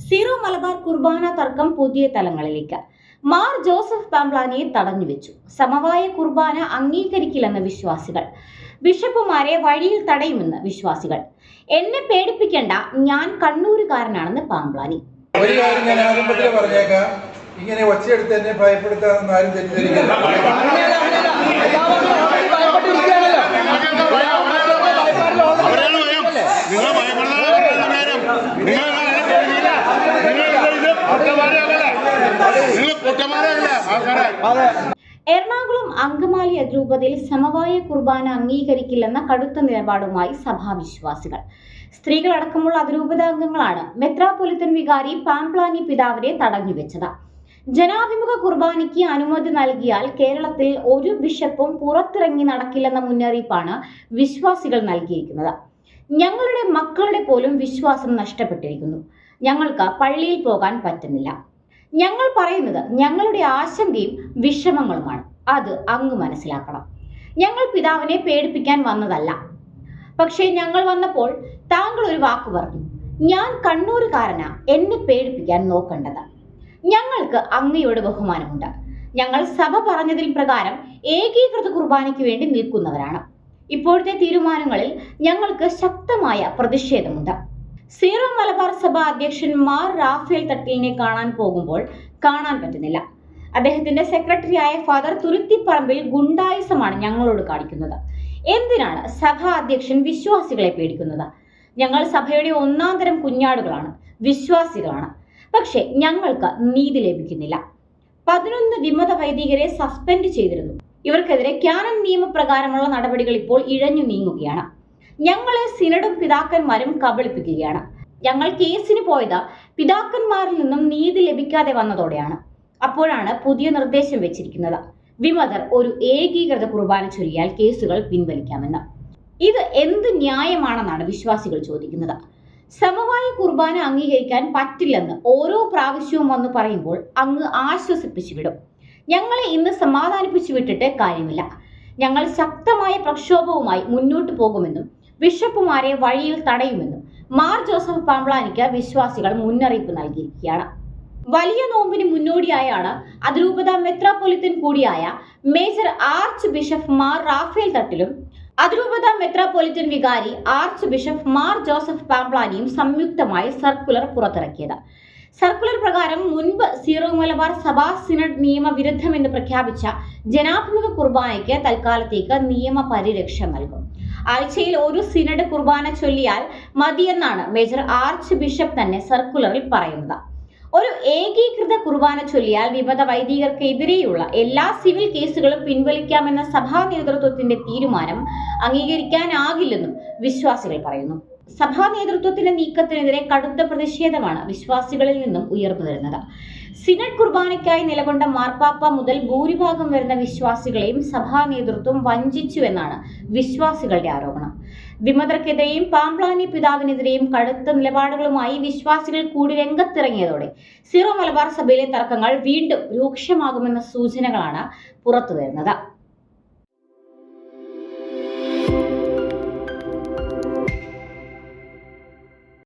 Zero Malabar കുർബാന തർക്കം പുതിയ തലങ്ങളിലേക്ക്. മാർ ജോസഫ് പാംപ്ലാനിയെ തടഞ്ഞുവെച്ചു. സമവായ കുർബാന അംഗീകരിക്കില്ലെന്ന് വിശ്വാസികൾ. ബിഷപ്പുമാരെ വഴിയിൽ തടയുമെന്ന് വിശ്വാസികൾ. എന്നെ പേടിപ്പിക്കേണ്ട, ഞാൻ കണ്ണൂരുകാരനാണെന്ന് പാംപ്ലാനി. ഒരു കാര്യം ഞാൻ ആരംഭത്തിൽ പറഞ്ഞേക്കാം, ഇങ്ങനെ ഒച്ചയെടുത്ത് എന്നെ ഭയപ്പെടുത്താമെന്ന് ആരും തെറ്റിദ്ധരിക്കില്ല. എറണാകുളം അങ്കമാലി അതിരൂപതയിൽ സമവായ കുർബാന അംഗീകരിക്കില്ലെന്ന കടുത്ത നിലപാടുമായി സഭാവിശ്വാസികൾ. സ്ത്രീകളടക്കമുള്ള അതിരൂപതാംഗങ്ങളാണ് മെത്രാപ്പൊലിത്തൻ വികാരി പാംപ്ലാനി പിതാവിനെ തടഞ്ഞുവെച്ചത്. ജനാഭിമുഖ കുർബാനയ്ക്ക് അനുമതി നൽകിയാൽ കേരളത്തിൽ ഒരു ബിഷപ്പും പുറത്തിറങ്ങി നടക്കില്ലെന്ന മുന്നറിയിപ്പാണ് വിശ്വാസികൾ നൽകിയിരിക്കുന്നത്. ഞങ്ങളുടെ മക്കളുടെ പോലും വിശ്വാസം നഷ്ടപ്പെട്ടിരിക്കുന്നു. ഞങ്ങൾക്ക് പള്ളിയിൽ പോകാൻ പറ്റുന്നില്ല. ഞങ്ങൾ പറയുന്നത് ഞങ്ങളുടെ ആശങ്കയും വിഷമങ്ങളുമാണ്. അത് അങ്ങ് മനസ്സിലാക്കണം. ഞങ്ങൾ പിതാവിനെ പേടിപ്പിക്കാൻ വന്നതല്ല. പക്ഷേ ഞങ്ങൾ വന്നപ്പോൾ താങ്കൾ ഒരു വാക്ക് പറഞ്ഞു, ഞാൻ കണ്ണൂരുകാരനാ, എന്നെ പേടിപ്പിക്കാൻ നോക്കേണ്ടത്. ഞങ്ങൾക്ക് അങ്ങയോട് ബഹുമാനമുണ്ട്. ഞങ്ങൾ സഭ പറഞ്ഞതിൽ പ്രകാരം ഏകീകൃത കുർബാനയ്ക്ക് വേണ്ടി നിൽക്കുന്നവരാണ്. ഇപ്പോഴത്തെ തീരുമാനങ്ങളിൽ ഞങ്ങൾക്ക് ശക്തമായ പ്രതിഷേധമുണ്ട്. സീറോ മലബാർ സഭ അധ്യക്ഷൻ മാർ റാഫേൽ തട്ടിലിനെ കാണാൻ പോകുമ്പോൾ കാണാൻ പറ്റുന്നില്ല. അദ്ദേഹത്തിന്റെ സെക്രട്ടറിയായ ഫാദർ തുരുത്തിപ്പറമ്പിൽ ഗുണ്ടായുസമാണ് ഞങ്ങളോട് കാണിക്കുന്നത്. എന്തിനാണ് സഭാ അധ്യക്ഷൻ വിശ്വാസികളെ പേടിക്കുന്നത്? ഞങ്ങൾ സഭയുടെ ഒന്നാം തരം കുഞ്ഞാടുകളാണ്, വിശ്വാസികളാണ്. പക്ഷെ ഞങ്ങൾക്ക് നീതി ലഭിക്കുന്നില്ല. 11 വിമത വൈദികരെ സസ്പെൻഡ് ചെയ്തിരുന്നു. ഇവർക്കെതിരെ ക്യാനൻ നിയമപ്രകാരമുള്ള നടപടികൾ ഇപ്പോൾ ഇഴഞ്ഞു നീങ്ങുകയാണ്. ഞങ്ങളെ സിനഡും പിതാക്കന്മാരും കബളിപ്പിക്കുകയാണ്. ഞങ്ങൾ കേസിന് പോയത് പിതാക്കന്മാരിൽ നിന്നും നീതി ലഭിക്കാതെ വന്നതോടെയാണ്. അപ്പോഴാണ് പുതിയ നിർദ്ദേശം വെച്ചിരിക്കുന്നത്. വിമതർ ഒരു ഏകീകൃത കുർബാന ചൊല്ലിയാൽ കേസുകൾ പിൻവലിക്കാമെന്ന്. ഇത് എന്ത് ന്യായമാണെന്നാണ് വിശ്വാസികൾ ചോദിക്കുന്നത്. സമവായ കുർബാന അംഗീകരിക്കാൻ പറ്റില്ലെന്ന് ഓരോ പ്രാവശ്യവും വന്ന് പറയുമ്പോൾ അങ്ങ് ആശ്വസിപ്പിച്ചു വിടും. ഞങ്ങളെ ഇന്ന് സമാധാനിപ്പിച്ചു വിട്ടിട്ട് കാര്യമില്ല. ഞങ്ങൾ ശക്തമായ പ്രക്ഷോഭവുമായി മുന്നോട്ട് പോകുമെന്നും ബിഷപ്പുമാരെ വഴിയിൽ തടയുമെന്നും മാർ ജോസഫ് പാംപ്ലാനിക്ക് വിശ്വാസികൾ മുന്നറിയിപ്പ് നൽകിയിരിക്കുകയാണ്. വലിയ നോമ്പിന് മുന്നോടിയായാണ് അതിരൂപത മെത്രാപ്പൊലിത്തൻ കൂടിയായ major archbishop Mar Raphael തട്ടിലും അതിരൂപത മെത്രാപ്പൊലിത്തൻ വികാരി ആർച്ച് ബിഷപ്പ് മാർ ജോസഫ് പാംപ്ലാനിയും സംയുക്തമായി സർക്കുലർ പുറത്തിറക്കിയത്. സർക്കുലർ പ്രകാരം മുൻപ് സീറോ മലബാർ സഭാ സിനഡ് നിയമവിരുദ്ധമെന്ന് പ്രഖ്യാപിച്ച ജനാഭിമുഖ കുർബാനയ്ക്ക് തൽക്കാലത്തേക്ക് നിയമ പരിരക്ഷ നൽകും. ആഴ്ചയിൽ ഒരു സിനഡ് കുർബാന ചൊല്ലിയാൽ മതിയെന്നാണ് മേജർ ആർച്ച് ബിഷപ്പ് തന്നെ സർക്കുലറിൽ പറയുന്നത്. ഒരു ഏകീകൃത കുർബാന ചൊല്ലിയാൽ വിമത വൈദികർക്കെതിരെയുള്ള എല്ലാ സിവിൽ കേസുകളും പിൻവലിക്കാമെന്ന സഭാ നേതൃത്വത്തിന്റെ തീരുമാനം അംഗീകരിക്കാനാകില്ലെന്നും വിശ്വാസികൾ പറയുന്നു. സഭാ നേതൃത്വത്തിന്റെ നീക്കത്തിനെതിരെ കടുത്ത പ്രതിഷേധമാണ് വിശ്വാസികളിൽ നിന്നും ഉയർന്നു വരുന്നത്. സിനഡ് കുർബാനയ്ക്കായി നിലകൊണ്ട മാർപ്പാപ്പ മുതൽ ഭൂരിഭാഗം വരുന്ന വിശ്വാസികളെയും സഭാ നേതൃത്വം വഞ്ചിച്ചുവെന്നാണ് വിശ്വാസികളുടെ ആരോപണം. വിമതർക്കെതിരെയും പാംപ്ലാനി പിതാവിനെതിരെയും കടുത്ത നിലപാടുകളുമായി വിശ്വാസികൾ കൂടി രംഗത്തിറങ്ങിയതോടെ സീറോ മലബാർ സഭയിലെ തർക്കങ്ങൾ വീണ്ടും രൂക്ഷമാകുമെന്ന സൂചനകളാണ് പുറത്തുവരുന്നത്.